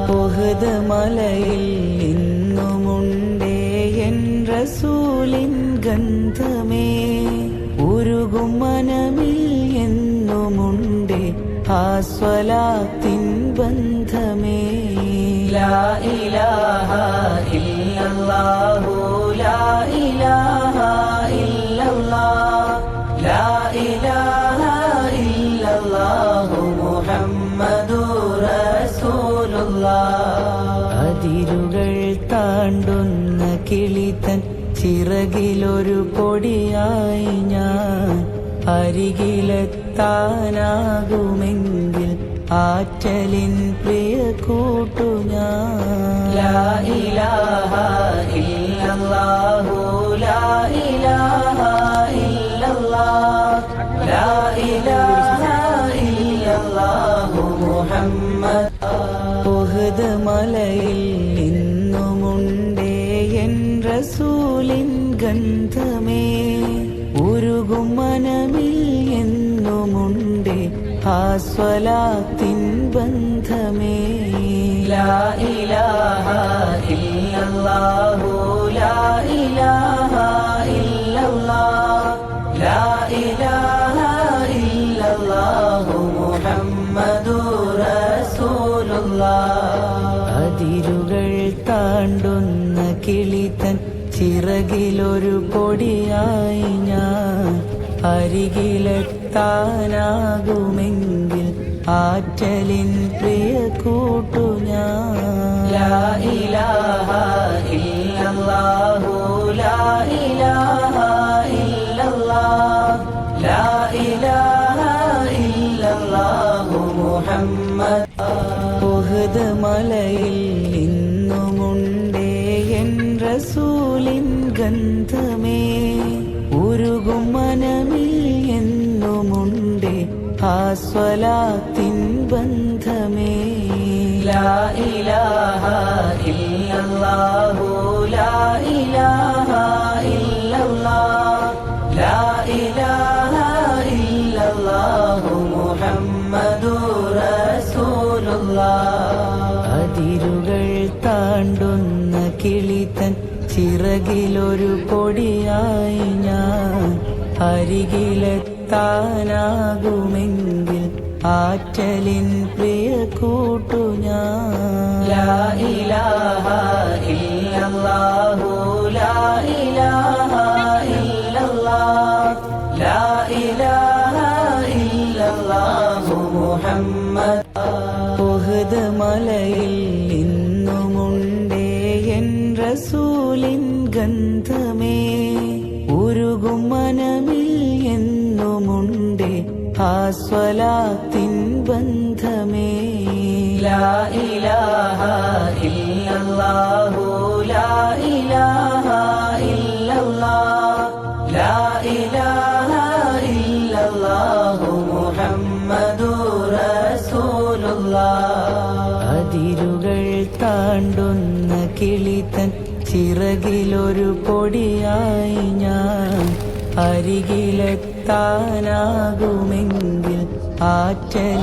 ഉഹദ് മലയിൽ ഇന്നുമുണ്ടേ എൻ റസൂലിൻ ഗന്ധമേ. ഉരുകും മനമിൽ എന്നുമുണ്ടേ ആ സ്വലാത്തിൻ ബന്ധമേ. ലാ ഇലാഹ ഇല്ലല്ലാഹു ലാ ഇലാഹ ഇല്ലല്ലാഹ് ലാ ഇലാഹ ഇല്ലല്ലാഹു മുഹമ്മദുർ റസൂലുള്ളാഹ്. അതിരുകൾ താണ്ടുന്ന കിളിതൻ ചിറകിലൊരു പൊടിയായി ഞാൻ. അരികിലെത്താനാകുമെങ്കിൽ ആറ്റലിൻ പ്രിയ കൂട്ടു ഞാൻ. ലാ ഇലാഹ ഇല്ലല്ലാഹു ലാ ഇലാഹ ഇല്ലല്ലാഹ് ലാ ഇലാഹ ഇല്ലല്ലാഹു മുഹമ്മദ്. ഉഹദ് മലയിൽ ഇന്നുമുണ്ടേ എൻ റസൂലിൻ ഗന്ധമേ. ഉരുകും മനമിൽ എന്നുമുണ്ടേ ആ സ്വലാത്തിൻ ബന്ധമേ. ലാ ഇലാഹ ഇല്ലല്ലാഹു ലാ ഇലാഹ ഇല്ലല്ലാഹ് ലാ ഇലാഹ ഇല്ലല്ലാഹു മുഹമ്മദുർ റസൂലുള്ളാഹ്. അതിരുകൾ താണ്ടുന്ന കിളിതൻ ചിറകിലൊരു പൊടിയായി ഞാൻ. അരികിലെത്താനാകുമെങ്കിൽ ആറ്റലിൻ പ്രിയ കൂട്ടു ഞാൻ. ലാ ഇലാഹ ഇല്ലല്ലാഹു ലാ ഇലാഹ ഇല്ലല്ലാഹ് ലാ ഇലാഹ ഇല്ലല്ലാഹു മുഹമ്മദ്. ഉഹദ് മലയിൽ ഇന്നുമുണ്ടേ എൻ റസൂലിൻ ഗന്ധമേ. ഉരുകും മനമിൽ എന്നുമുണ്ടേ ആ സ്വലാത്തിൻ ബന്ധമേ. ലാ ഇലാഹ ഇല്ലല്ലാഹു ലാ ഇലാഹ ഇല്ലല്ലാഹ് ലാ ഇലാഹ ഇല്ലല്ലാഹു മുഹമ്മദുർ റസൂലുള്ളാഹ്. അതിരുകൾ താണ്ടുന്ന കിളിതൻ ചിറകിലൊരു പൊടിയായി ഞാൻ. അരികിലെത്താനാകുമെങ്കിൽ ആറ്റലിൻ പ്രിയ കൂട്ടു ഞാൻ. ലാ ഇലാഹ ഇല്ലല്ലാഹു ലാ ഇലാഹ ഇല്ലല്ലാഹ് ലാ ഇലാഹ ഇല്ലല്ലാഹു മുഹമ്മദ്. ഉഹദ് മലയിൽ ഇന്നുമുണ്ടേ എൻ റസൂലിൻ ഗന്ധമേ. ഉരുകും മനമിൽ എന്നുമുണ്ടേ ആ സ്വലാത്തിൻ ബന്ധമേ. ലാ ഇലാഹ ഇല്ലല്ലാഹു ലാ ഇലാഹ ഇല്ലല്ലാഹ് ലാ ഇലാഹ ഇല്ലല്ലാഹു മുഹമ്മദുർ റസൂലുള്ളാഹ്. അതിരുകൾ താണ്ടുന്ന കിളിതൻ ചിറകിലൊരു പൊടിയായി ഞാൻ. അരികിലെത്താനാകുമെങ്കിൽ ആറ്റലിൻ